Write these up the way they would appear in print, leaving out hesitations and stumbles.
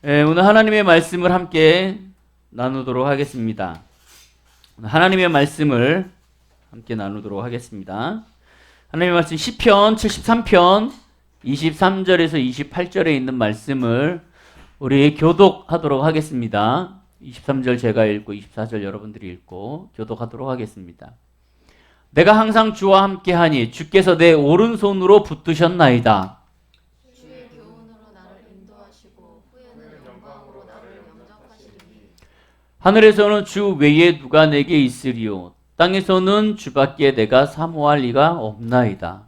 오늘 하나님의 말씀을 함께 나누도록 하겠습니다. 하나님의 말씀을 함께 나누도록 하겠습니다. 하나님의 말씀 시편 73편 23절에서 28절에 있는 말씀을 우리 교독하도록 하겠습니다. 23절 제가 읽고 24절 여러분들이 읽고 교독하도록 하겠습니다. 내가 항상 주와 함께하니 주께서 내 오른손으로 붙드셨나이다. 주의 교훈으로 나를 인도하시고 후에는 영광으로 나를 영접하시리니 하늘에서는 주 외에 누가 내게 있으리요 땅에서는 주밖에 내가 사모할 리가 없나이다.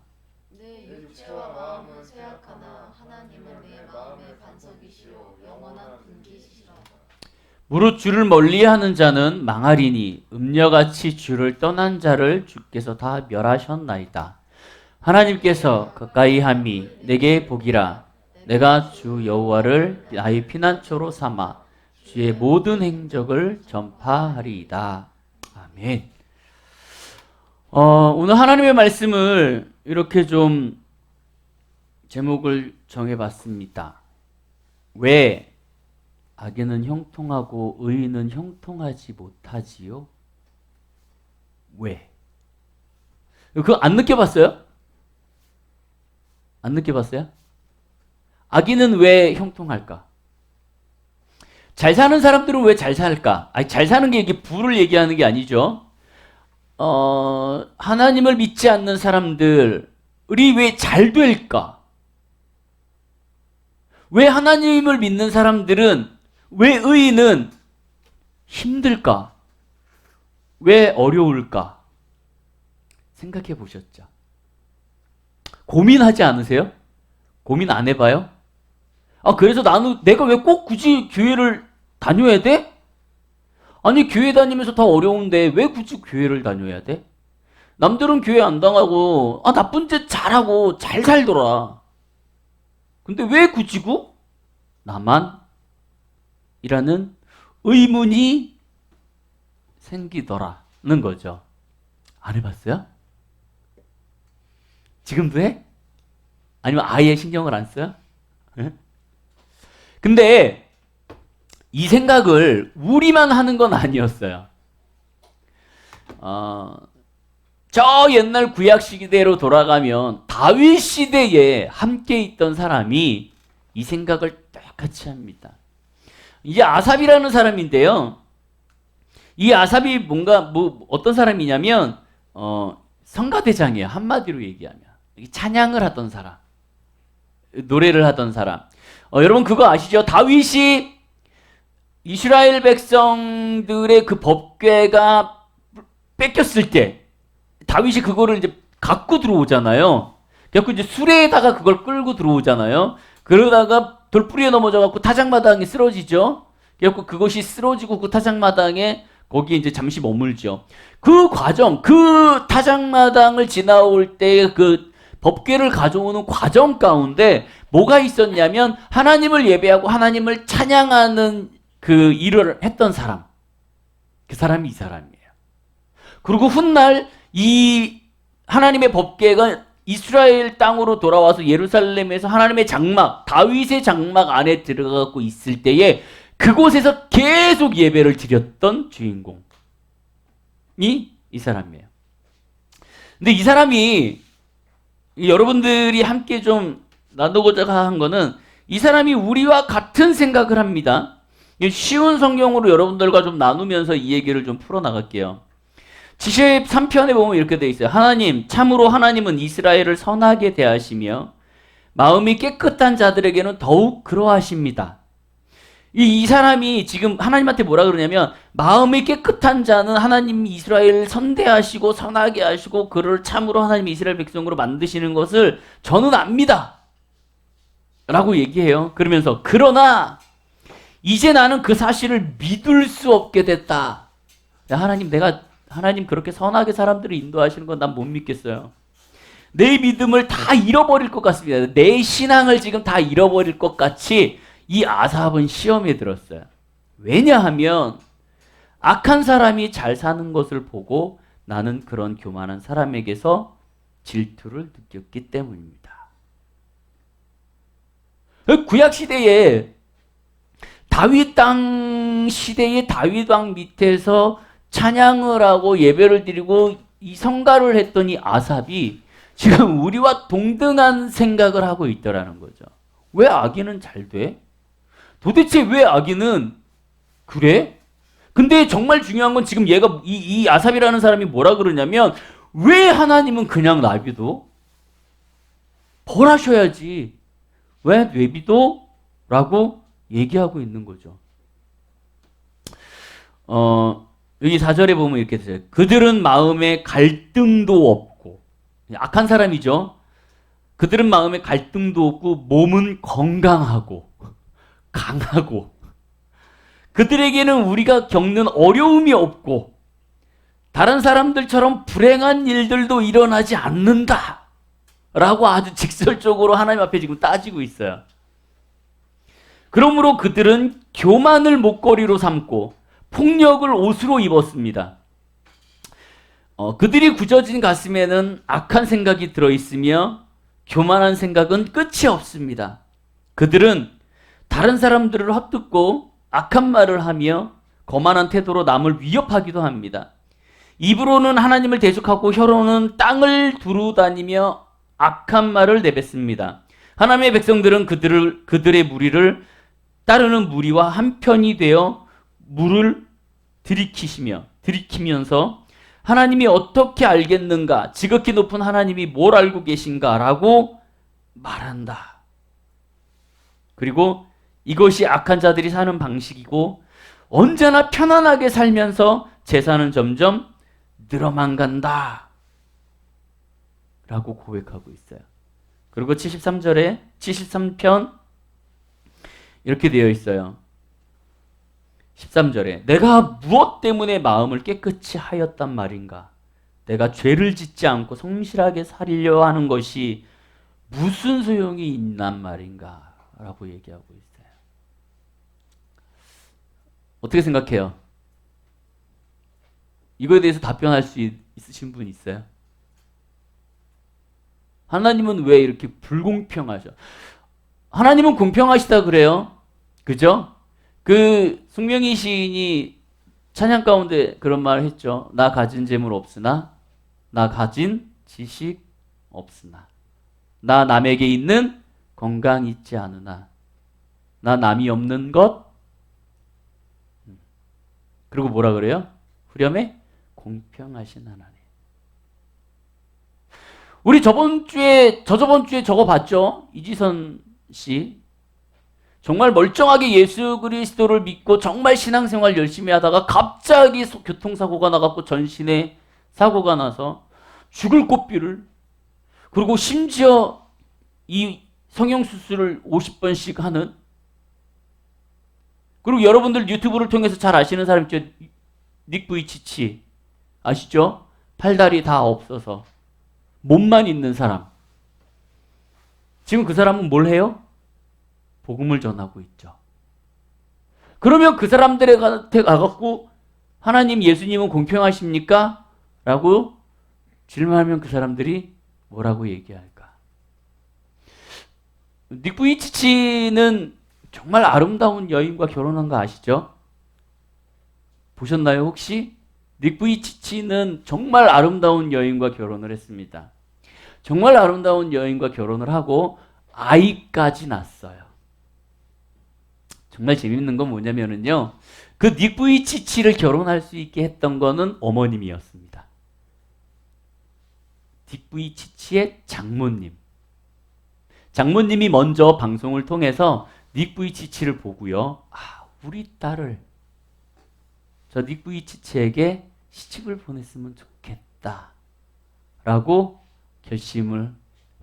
내 육체와 마음은 쇠약하나 하나님은 내 마음의 반석이시요 영원한 분기시라. 무릇 주를 멀리하는 자는 망하리니 음녀같이 주를 떠난 자를 주께서 다 멸하셨나이다. 하나님께서 가까이함이 내게 복이라. 내가 주 여호와를 나의 피난처로 삼아 주의 모든 행적을 전파하리이다. 아멘. 오늘 하나님의 말씀을 이렇게 좀 제목을 정해봤습니다. 왜 악인은 형통하고 의인은 형통하지 못하지요? 왜? 그거 안 느껴봤어요? 안 느껴봤어요? 악인은 왜 형통할까? 잘 사는 사람들은 왜 잘 살까? 아니, 잘 사는 게 이게 부를 얘기하는 게 아니죠. 하나님을 믿지 않는 사람들이 왜 잘 될까? 왜 하나님을 믿는 사람들은, 왜 의인은 힘들까? 왜 어려울까? 생각해 보셨죠? 고민하지 않으세요? 고민 안 해봐요? 그래서 내가 왜 꼭 굳이 교회를 다녀야 돼? 아니, 교회 다니면서 더 어려운데 왜 굳이 교회를 다녀야 돼? 남들은 교회 안 당하고, 나쁜 짓 잘하고 잘 살더라. 근데 왜 굳이고? 나만? 이라는 의문이 생기더라는 거죠. 안 해봤어요? 지금도 해? 아니면 아예 신경을 안 써요? 네? 근데 이 생각을 우리만 하는 건 아니었어요. 저 옛날 구약 시대로 돌아가면 다윗 시대에 함께 있던 사람이 이 생각을 똑같이 합니다. 이제 아삽이라는 사람인데요. 이 아삽이 어떤 사람이냐면 성가대장이에요. 한마디로 얘기하면 찬양을 하던 사람, 노래를 하던 사람. 여러분 그거 아시죠? 다윗이 이스라엘 백성들의 그 법궤가 뺏겼을 때 다윗이 그거를 이제 갖고 들어오잖아요. 그래서 이제 수레에다가 그걸 끌고 들어오잖아요. 그러다가 돌부리에 넘어져갖고 타작마당에 쓰러지죠. 그래서 그것이 쓰러지고 그 타작마당에 거기에 이제 잠시 머물죠. 그 과정, 그 타작마당을 지나올 때 그 법궤를 가져오는 과정 가운데 뭐가 있었냐면 하나님을 예배하고 하나님을 찬양하는 그 일을 했던 사람. 그 사람이 이 사람이에요. 그리고 훗날 이 하나님의 법궤가 이스라엘 땅으로 돌아와서 예루살렘에서 하나님의 장막, 다윗의 장막 안에 들어가고 있을 때에 그곳에서 계속 예배를 드렸던 주인공이 이 사람이에요. 근데 이 사람이 여러분들이 함께 좀 나누고자 한 거는 이 사람이 우리와 같은 생각을 합니다. 쉬운 성경으로 여러분들과 좀 나누면서 이 얘기를 좀 풀어나갈게요. 73편에 보면 이렇게 돼 있어요. 참으로 하나님은 이스라엘을 선하게 대하시며 마음이 깨끗한 자들에게는 더욱 그러하십니다. 이 사람이 지금 하나님한테 뭐라 그러냐면 마음이 깨끗한 자는 하나님이 이스라엘을 선대하시고 선하게 하시고 그를 참으로 하나님이 이스라엘 백성으로 만드시는 것을 저는 압니다. 라고 얘기해요. 그러면서 그러나 이제 나는 그 사실을 믿을 수 없게 됐다. 하나님 그렇게 선하게 사람들을 인도하시는 건 난 못 믿겠어요. 내 믿음을 다 잃어버릴 것 같습니다. 내 신앙을 지금 다 잃어버릴 것 같이 이 아삽은 시험에 들었어요. 왜냐하면 악한 사람이 잘 사는 것을 보고 나는 그런 교만한 사람에게서 질투를 느꼈기 때문입니다. 구약 시대에 다윗 땅 시대의 다윗 왕 밑에서 찬양을 하고 예배를 드리고 이 성가를 했던 이 아삽이 지금 우리와 동등한 생각을 하고 있더라는 거죠. 왜 아기는 잘 돼? 도대체 왜 아기는 그래? 근데 정말 중요한 건 지금 얘가 이 아삽이라는 사람이 뭐라 그러냐면 왜 하나님은 그냥 놔둬도? 벌하셔야지. 왜 내비도? 라고 얘기하고 있는 거죠. 여기 4절에 보면 이렇게 되죠. 그들은 마음에 갈등도 없고, 악한 사람이죠. 그들은 마음에 갈등도 없고, 몸은 건강하고, 강하고, 그들에게는 우리가 겪는 어려움이 없고, 다른 사람들처럼 불행한 일들도 일어나지 않는다. 라고 아주 직설적으로 하나님 앞에 지금 따지고 있어요. 그러므로 그들은 교만을 목걸이로 삼고 폭력을 옷으로 입었습니다. 그들이 굳어진 가슴에는 악한 생각이 들어있으며 교만한 생각은 끝이 없습니다. 그들은 다른 사람들을 헛듣고 악한 말을 하며 거만한 태도로 남을 위협하기도 합니다. 입으로는 하나님을 대적하고 혀로는 땅을 두루다니며 악한 말을 내뱉습니다. 하나님의 백성들은 그들의 무리를 따르는 무리와 한편이 되어 물을 들이키면서 하나님이 어떻게 알겠는가? 지극히 높은 하나님이 뭘 알고 계신가? 라고 말한다. 그리고 이것이 악한 자들이 사는 방식이고 언제나 편안하게 살면서 재산은 점점 늘어만 간다. 라고 고백하고 있어요. 그리고 73편 이렇게 되어 있어요. 13절에 내가 무엇 때문에 마음을 깨끗이 하였단 말인가? 내가 죄를 짓지 않고 성실하게 살려 하는 것이 무슨 소용이 있단 말인가? 라고 얘기하고 있어요. 어떻게 생각해요? 이거에 대해서 답변할 수 있으신 분 있어요? 하나님은 왜 이렇게 불공평하죠? 하나님은 공평하시다 그래요. 그죠? 그 숙명이 시인이 찬양 가운데 그런 말을 했죠. 나 가진 재물 없으나 나 가진 지식 없으나 나 남에게 있는 건강 있지 않으나 나 남이 없는 것 그리고 뭐라 그래요? 후렴에 공평하신 하나님. 우리 저저번 주에 저거 봤죠? 이지선 씨. 정말 멀쩡하게 예수 그리스도를 믿고 정말 신앙생활 열심히 하다가 갑자기 교통사고가 나갖고 전신에 사고가 나서 죽을 고비를 그리고 심지어 이 성형수술을 50번씩 하는 그리고 여러분들 유튜브를 통해서 잘 아시는 사람 있죠? 닉 부이치치 아시죠? 팔다리 다 없어서 몸만 있는 사람. 지금 그 사람은 뭘 해요? 복음을 전하고 있죠. 그러면 그 사람들한테 가갖고 하나님 예수님은 공평하십니까? 라고 질문하면 그 사람들이 뭐라고 얘기할까? 닉 부이치치는 정말 아름다운 여인과 결혼한 거 아시죠? 보셨나요 혹시? 닉 부이치치는 정말 아름다운 여인과 결혼을 했습니다. 정말 아름다운 여인과 결혼을 하고 아이까지 낳았어요. 정말 재밌는 건 뭐냐면요. 그 닉 부이치치를 결혼할 수 있게 했던 거는 어머님이었습니다. 닉 부이치치의 장모님. 장모님이 먼저 방송을 통해서 닉 부이치치를 보고요. 아, 우리 딸을 저 닉 부이치치에게 시집을 보냈으면 좋겠다. 라고 결심을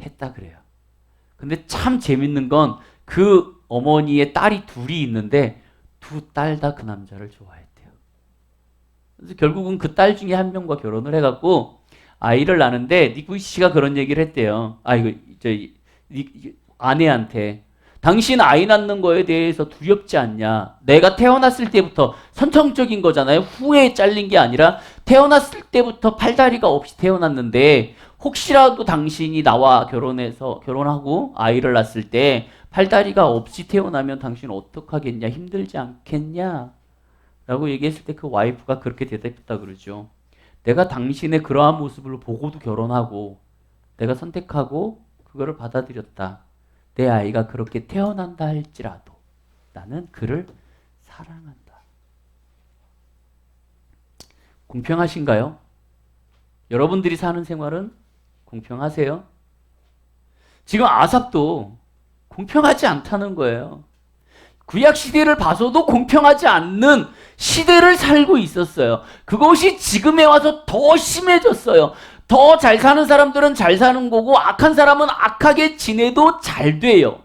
했다 그래요. 근데 참 재밌는 건 그 어머니의 딸이 둘이 있는데 두 딸 다 그 남자를 좋아했대요. 그래서 결국은 그 딸 중에 한 명과 결혼을 해갖고 아이를 낳는데 닉 부이치치가 그런 얘기를 했대요. 아내한테 당신 아이 낳는 거에 대해서 두렵지 않냐? 내가 태어났을 때부터 선천적인 거잖아요. 후에 잘린 게 아니라 태어났을 때부터 팔다리가 없이 태어났는데 혹시라도 당신이 나와 결혼하고 아이를 낳았을 때 팔다리가 없이 태어나면 당신 어떡하겠냐? 힘들지 않겠냐? 라고 얘기했을 때 그 와이프가 그렇게 대답했다 그러죠. 내가 당신의 그러한 모습을 보고도 결혼하고 내가 선택하고 그거를 받아들였다. 내 아이가 그렇게 태어난다 할지라도 나는 그를 사랑한다. 공평하신가요? 여러분들이 사는 생활은 공평하세요? 지금 아삽도 공평하지 않다는 거예요. 구약 시대를 봐서도 공평하지 않는 시대를 살고 있었어요. 그것이 지금에 와서 더 심해졌어요. 더 잘 사는 사람들은 잘 사는 거고 악한 사람은 악하게 지내도 잘 돼요.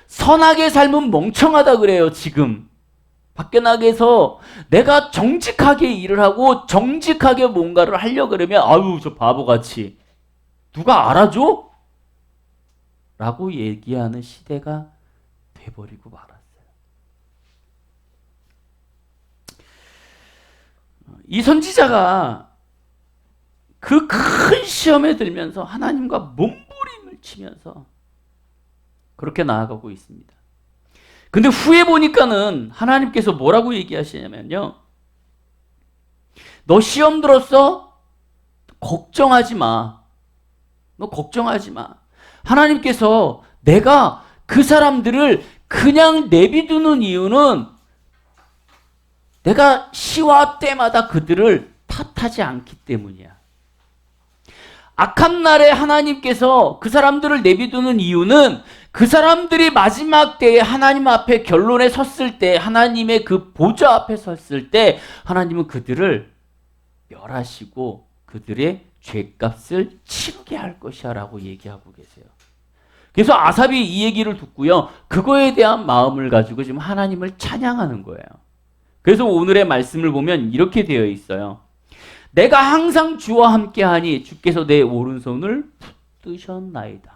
선하게 살면 멍청하다 그래요, 지금. 밖에 나가서 내가 정직하게 일을 하고 정직하게 뭔가를 하려고 그러면 아유, 저 바보같이. 누가 알아줘? 라고 얘기하는 시대가 돼버리고 말았어요. 이 선지자가 그 큰 시험에 들면서 하나님과 몸부림을 치면서 그렇게 나아가고 있습니다. 근데 후에 보니까는 하나님께서 뭐라고 얘기하시냐면요. 너 시험 들었어? 걱정하지 마. 너 걱정하지 마. 하나님께서 내가 그 사람들을 그냥 내비두는 이유는 내가 시와 때마다 그들을 탓하지 않기 때문이야. 악한 날에 하나님께서 그 사람들을 내비두는 이유는 그 사람들이 마지막 때에 하나님 앞에 결론에 섰을 때, 하나님의 그 보좌 앞에 섰을 때 하나님은 그들을 멸하시고 그들의 죄값을 치르게 할 것이야 라고 얘기하고 계세요. 그래서 아삽이 이 얘기를 듣고요, 그거에 대한 마음을 가지고 지금 하나님을 찬양하는 거예요. 그래서 오늘의 말씀을 보면 이렇게 되어 있어요. 내가 항상 주와 함께하니 주께서 내 오른손을 붙드셨나이다.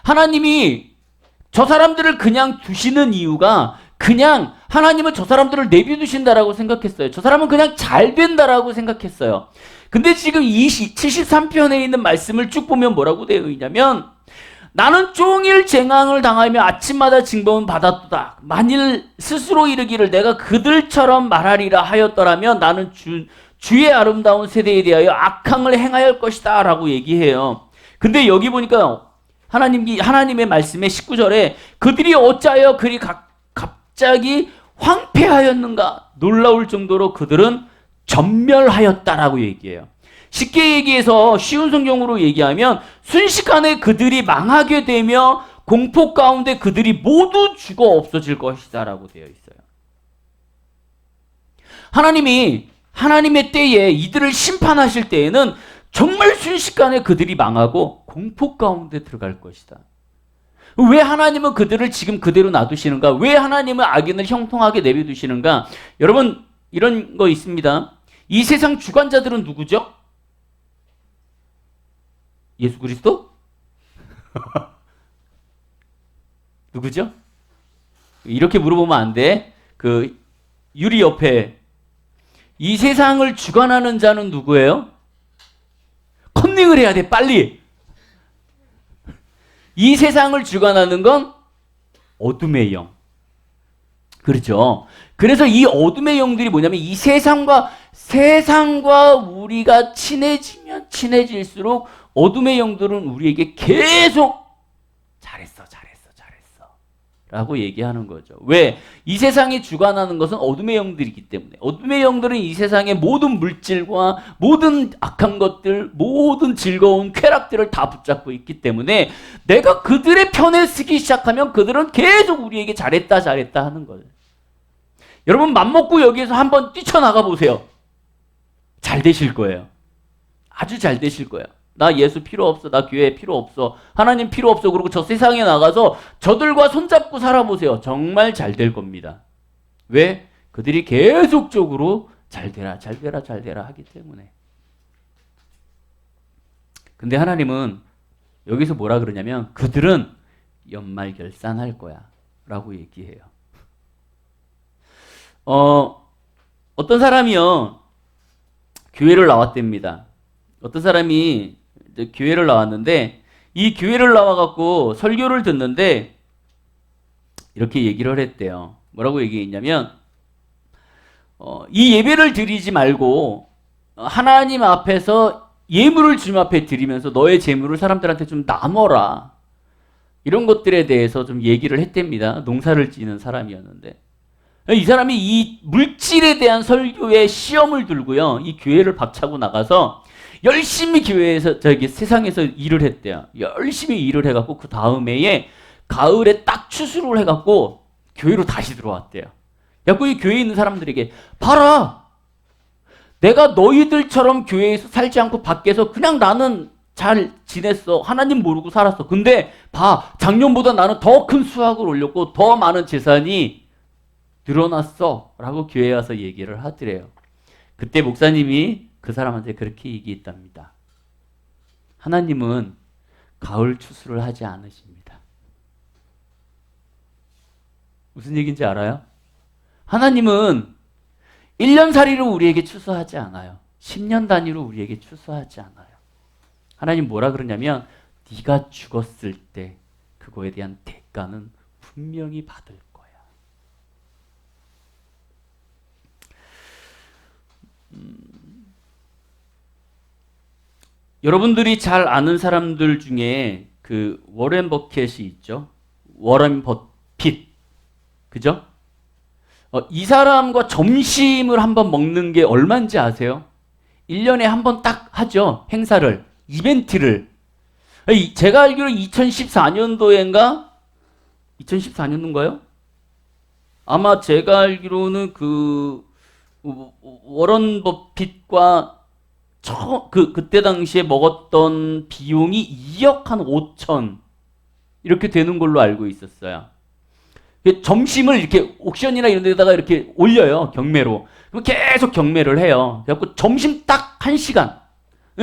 하나님이 저 사람들을 그냥 두시는 이유가 그냥 하나님은 저 사람들을 내비두신다라고 생각했어요. 저 사람은 그냥 잘 된다라고 생각했어요. 근데 지금 73편에 있는 말씀을 쭉 보면 뭐라고 되어 있냐면 나는 종일 재앙을 당하며 아침마다 징벌은 받았도다. 만일 스스로 이르기를 내가 그들처럼 말하리라 하였더라면 나는 주의 아름다운 세대에 대하여 악항을 행할 것이다 라고 얘기해요. 근데 여기 보니까 하나님의 말씀의 19절에 그들이 어찌하여 그리 갑자기 황폐하였는가 놀라울 정도로 그들은 전멸하였다라고 얘기해요. 쉽게 얘기해서 쉬운 성경으로 얘기하면 순식간에 그들이 망하게 되며 공포 가운데 그들이 모두 죽어 없어질 것이다 라고 되어 있어요. 하나님이 하나님의 때에 이들을 심판하실 때에는 정말 순식간에 그들이 망하고 공포 가운데 들어갈 것이다. 왜 하나님은 그들을 지금 그대로 놔두시는가? 왜 하나님은 악인을 형통하게 내버려두시는가? 여러분 이런 거 있습니다. 이 세상 주관자들은 누구죠? 예수 그리스도? 누구죠? 이렇게 물어보면 안 돼. 그 유리 옆에 이 세상을 주관하는 자는 누구예요? 컨닝을 해야 돼, 빨리. 이 세상을 주관하는 건 어둠의 영. 그렇죠. 그래서 이 어둠의 영들이 뭐냐면 이 세상과 우리가 친해지면 친해질수록 어둠의 영들은 우리에게 계속 잘했어 라고 얘기하는 거죠. 왜? 이 세상이 주관하는 것은 어둠의 영들이기 때문에. 어둠의 영들은 이 세상의 모든 물질과 모든 악한 것들, 모든 즐거운 쾌락들을 다 붙잡고 있기 때문에 내가 그들의 편에 서기 시작하면 그들은 계속 우리에게 잘했다 하는 거예요. 여러분 맘먹고 여기에서 한번 뛰쳐나가 보세요. 잘 되실 거예요. 아주 잘 되실 거예요. 나 예수 필요 없어. 나 교회 필요 없어. 하나님 필요 없어. 그리고 저 세상에 나가서 저들과 손잡고 살아보세요. 정말 잘 될 겁니다. 왜? 그들이 계속적으로 잘 되라 하기 때문에. 근데 하나님은 여기서 뭐라 그러냐면 그들은 연말결산할 거야 라고 얘기해요. 어떤 사람이요 교회를 나왔답니다. 어떤 사람이 이제 교회를 나왔는데 이 교회를 나와갖고 설교를 듣는데 이렇게 얘기를 했대요. 뭐라고 얘기했냐면 이 예배를 드리지 말고 하나님 앞에서 예물을 주님 앞에 드리면서 너의 재물을 사람들한테 좀 나눠라. 이런 것들에 대해서 좀 얘기를 했답니다. 농사를 지는 사람이었는데. 이 사람이 이 물질에 대한 설교에 시험을 들고요. 이 교회를 박차고 나가서 열심히 교회에서 세상에서 일을 했대요. 열심히 일을 해갖고 그 다음 해에 가을에 딱 추수를 해갖고 교회로 다시 들어왔대요. 그래갖고 이 교회에 있는 사람들에게 봐라! 내가 너희들처럼 교회에서 살지 않고 밖에서 그냥 나는 잘 지냈어. 하나님 모르고 살았어. 근데 봐, 작년보다 나는 더 큰 수확을 올렸고 더 많은 재산이 늘어났어. 라고 교회에 와서 얘기를 하더래요. 그때 목사님이 그 사람한테 그렇게 얘기했답니다. 하나님은 가을 추수를 하지 않으십니다. 무슨 얘기인지 알아요? 하나님은 1년살이로 우리에게 추수하지 않아요. 10년 단위로 우리에게 추수하지 않아요. 하나님 뭐라 그러냐면 네가 죽었을 때 그거에 대한 대가는 분명히 받을 거야. 여러분들이 잘 아는 사람들 중에 그 워렌 버켓이 있죠. 워렌 버핏. 그죠? 이 사람과 점심을 한번 먹는 게 얼마인지 아세요? 1년에 한 번 딱 하죠. 행사를. 이벤트를. 제가 알기로 2014년도인가? 2014년도인가요? 아마 제가 알기로는 그 워런 버핏과 그때 당시에 먹었던 비용이 2억 한 5천 이렇게 되는 걸로 알고 있었어요. 점심을 이렇게 옥션이나 이런 데다가 이렇게 올려요. 경매로. 그럼 계속 경매를 해요. 그래갖고 점심 딱 1시간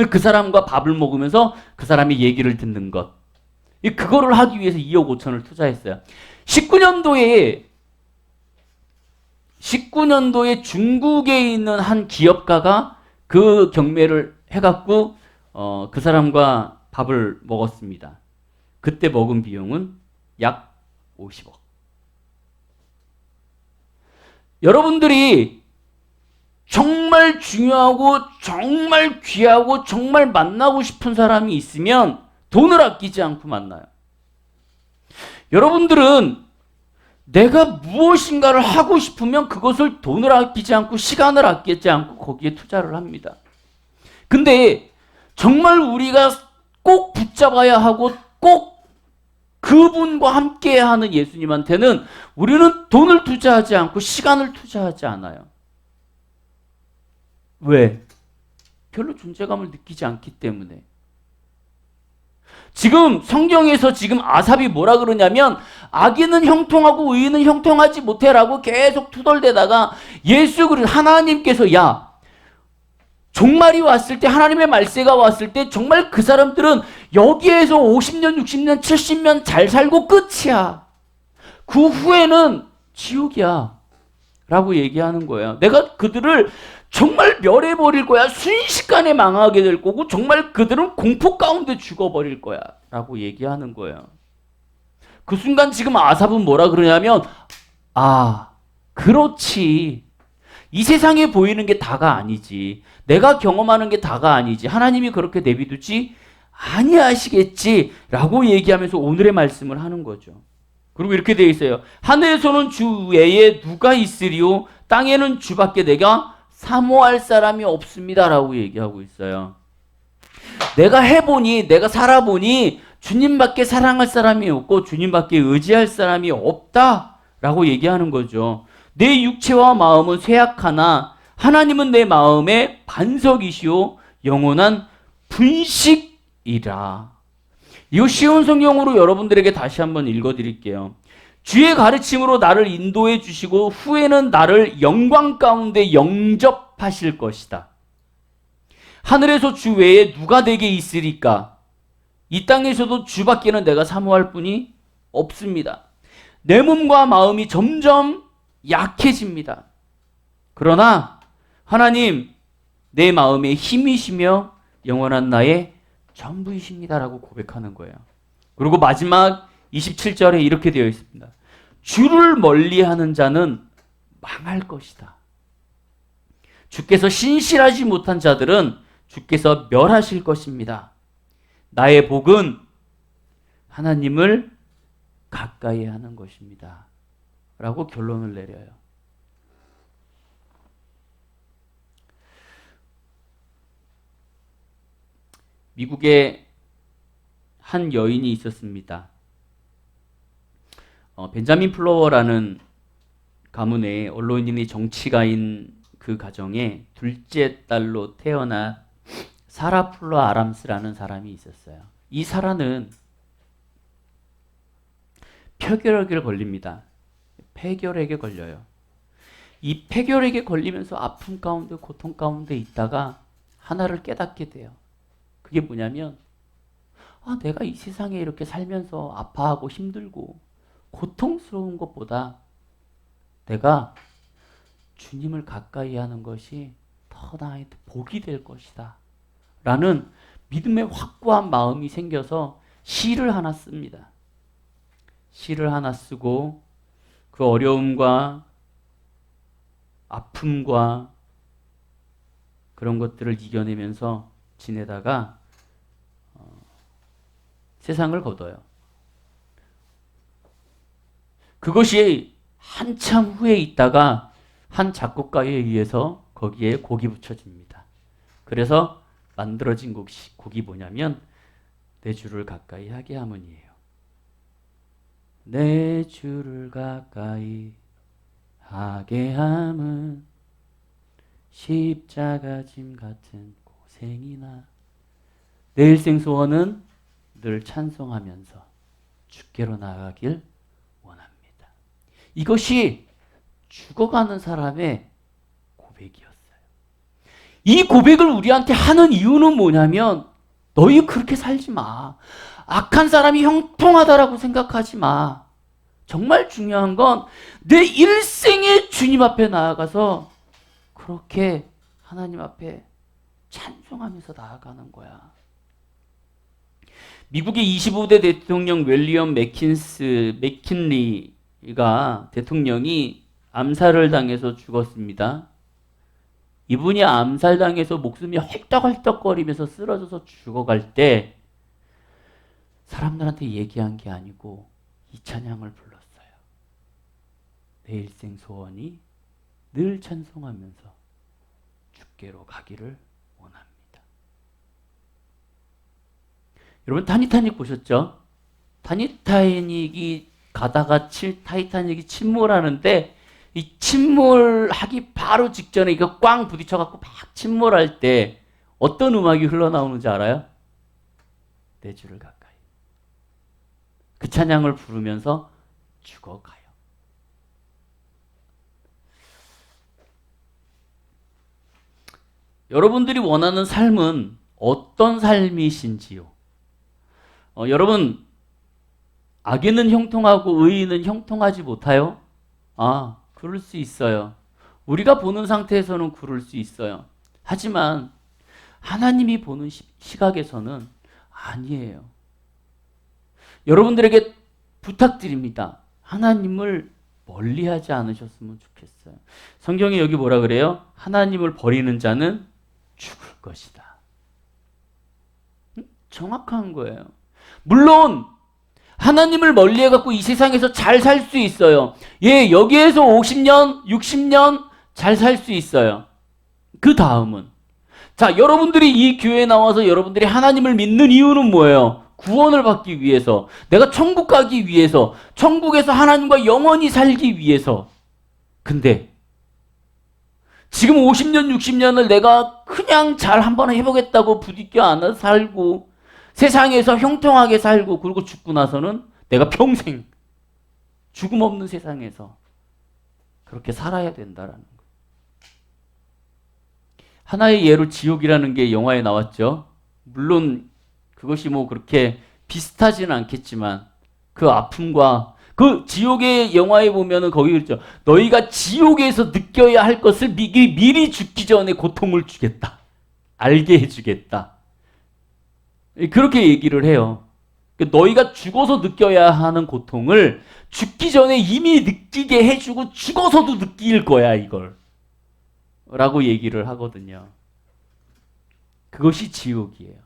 그 사람과 밥을 먹으면서 그 사람의 얘기를 듣는 것. 그거를 하기 위해서 2억 5천을 투자했어요. 19년도에 중국에 있는 한 기업가가 그 경매를 해갖고 그 사람과 밥을 먹었습니다. 그때 먹은 비용은 약 50억. 여러분들이 정말 중요하고 정말 귀하고 정말 만나고 싶은 사람이 있으면 돈을 아끼지 않고 만나요. 여러분들은 내가 무엇인가를 하고 싶으면 그것을 돈을 아끼지 않고 시간을 아끼지 않고 거기에 투자를 합니다. 근데 정말 우리가 꼭 붙잡아야 하고 꼭 그분과 함께 하는 예수님한테는 우리는 돈을 투자하지 않고 시간을 투자하지 않아요. 왜? 별로 존재감을 느끼지 않기 때문에. 지금 성경에서 지금 아삽이 뭐라 그러냐면 악인은 형통하고 의인은 형통하지 못해라고 계속 투덜대다가 예수 그리스도 하나님께서 야 종말이 왔을 때 하나님의 말세가 왔을 때 정말 그 사람들은 여기에서 50년 60년 70년 잘 살고 끝이야. 그 후에는 지옥이야 라고 얘기하는 거예요. 내가 그들을 정말 멸해버릴 거야. 순식간에 망하게 될 거고 정말 그들은 공포 가운데 죽어버릴 거야 라고 얘기하는 거예요. 그 순간 지금 아삽은 뭐라 그러냐면 아 그렇지. 이 세상에 보이는 게 다가 아니지. 내가 경험하는 게 다가 아니지. 하나님이 그렇게 내비두지 아니하시겠지 라고 얘기하면서 오늘의 말씀을 하는 거죠. 그리고 이렇게 되어 있어요. 하늘에서는 주 외에 누가 있으리요 땅에는 주밖에 내가 사모할 사람이 없습니다 라고 얘기하고 있어요. 내가 해보니 내가 살아보니 주님밖에 사랑할 사람이 없고 주님밖에 의지할 사람이 없다 라고 얘기하는 거죠. 내 육체와 마음은 쇠약하나 하나님은 내 마음의 반석이시오 영원한 분식이라. 이거 쉬운 성경으로 여러분들에게 다시 한번 읽어드릴게요. 주의 가르침으로 나를 인도해 주시고 후에는 나를 영광 가운데 영접하실 것이다. 하늘에서 주 외에 누가 내게 있으리까? 이 땅에서도 주밖에는 내가 사모할 분이 없습니다. 내 몸과 마음이 점점 약해집니다. 그러나 하나님 내 마음의 힘이시며 영원한 나의 전부이십니다라고 고백하는 거예요. 그리고 마지막 27절에 이렇게 되어 있습니다. 주를 멀리하는 자는 망할 것이다. 주께서 신실하지 못한 자들은 주께서 멸하실 것입니다. 나의 복은 하나님을 가까이 하는 것입니다. 라고 결론을 내려요. 미국에 한 여인이 있었습니다. 벤자민 플로워라는 가문의 언론인이 정치가인 그 가정에 둘째 딸로 태어난 사라 플러 아람스라는 사람이 있었어요. 이 사라는 폐결핵에 걸립니다. 폐결핵에 걸려요. 이 폐결핵에 걸리면서 아픔 가운데 고통 가운데 있다가 하나를 깨닫게 돼요. 그게 뭐냐면 내가 이 세상에 이렇게 살면서 아파하고 힘들고 고통스러운 것보다 내가 주님을 가까이 하는 것이 더 나한테 복이 될 것이다 라는 믿음의 확고한 마음이 생겨서 시를 하나 씁니다. 시를 하나 쓰고 그 어려움과 아픔과 그런 것들을 이겨내면서 지내다가 세상을 거둬요. 그것이 한참 후에 있다가 한 작곡가에 의해서 거기에 곡이 붙여집니다. 그래서 만들어진 곡이 뭐냐면 내 주를 가까이 하게 함은이에요. 내 주를 가까이 하게 함은 십자가 짐 같은 고생이나 내 일생 소원은 늘 찬송하면서 주께로 나아가길 원합니다. 이것이 죽어가는 사람의 고백이었어요. 이 고백을 우리한테 하는 이유는 뭐냐면 너희 그렇게 살지 마. 악한 사람이 형통하다라고 생각하지 마. 정말 중요한 건 내 일생에 주님 앞에 나아가서 그렇게 하나님 앞에 찬송하면서 나아가는 거야. 미국의 25대 대통령 윌리엄 맥킨리가 대통령이 암살을 당해서 죽었습니다. 이분이 암살당해서 목숨이 헐떡헐떡거리면서 쓰러져서 죽어갈 때 사람들한테 얘기한 게 아니고 이 찬양을 불렀어요. 내 일생 소원이 늘 찬송하면서 주께로 가기를 원합니다. 여러분 타이타닉 보셨죠? 타이타닉이 가다가 타이타닉이 침몰하는데 이 침몰하기 바로 직전에 이거 꽝 부딪혀갖고 막 침몰할 때 어떤 음악이 흘러나오는지 알아요? 내 주를 가까이. 그 찬양을 부르면서 죽어가요. 여러분들이 원하는 삶은 어떤 삶이신지요? 여러분, 악인은 형통하고 의인은 형통하지 못하요? 그럴 수 있어요. 우리가 보는 상태에서는 그럴 수 있어요. 하지만 하나님이 보는 시각에서는 아니에요. 여러분들에게 부탁드립니다. 하나님을 멀리하지 않으셨으면 좋겠어요. 성경에 여기 뭐라 그래요? 하나님을 버리는 자는 죽을 것이다. 정확한 거예요. 물론 하나님을 멀리해갖고 이 세상에서 잘 살 수 있어요. 여기에서 50년, 60년 잘 살 수 있어요. 그 다음은 여러분들이 이 교회에 나와서 여러분들이 하나님을 믿는 이유는 뭐예요? 구원을 받기 위해서, 내가 천국 가기 위해서, 천국에서 하나님과 영원히 살기 위해서. 근데 지금 50년, 60년을 내가 그냥 잘 한번 해보겠다고 부딪혀 안아 살고 세상에서 형통하게 살고 그리고 죽고 나서는 내가 평생 죽음 없는 세상에서 그렇게 살아야 된다라는 거예요. 하나의 예로 지옥이라는 게 영화에 나왔죠. 물론 그것이 그렇게 비슷하지는 않겠지만 그 아픔과 그 지옥의 영화에 보면은 거기 그랬죠. 너희가 지옥에서 느껴야 할 것을 미리 죽기 전에 고통을 주겠다. 알게 해주겠다. 그렇게 얘기를 해요. 너희가 죽어서 느껴야 하는 고통을 죽기 전에 이미 느끼게 해주고 죽어서도 느낄 거야, 이걸. 라고 얘기를 하거든요. 그것이 지옥이에요.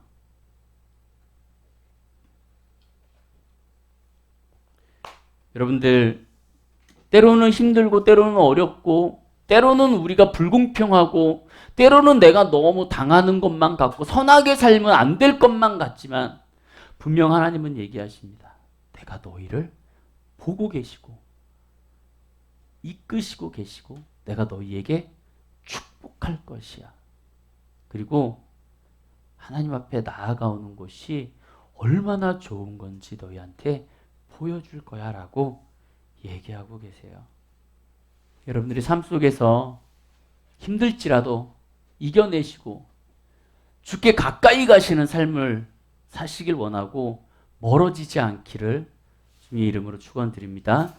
여러분들, 때로는 힘들고, 때로는 어렵고, 때로는 우리가 불공평하고, 때로는 내가 너무 당하는 것만 같고, 선하게 살면 안 될 것만 같지만, 분명 하나님은 얘기하십니다. 내가 너희를 보고 계시고, 이끄시고 계시고, 내가 너희에게 축복할 것이야. 그리고 하나님 앞에 나아가오는 것이 얼마나 좋은 건지 너희한테 보여줄 거야 라고 얘기하고 계세요. 여러분들이 삶 속에서 힘들지라도 이겨내시고 주께 가까이 가시는 삶을 사시길 원하고 멀어지지 않기를 주님의 이름으로 축원드립니다.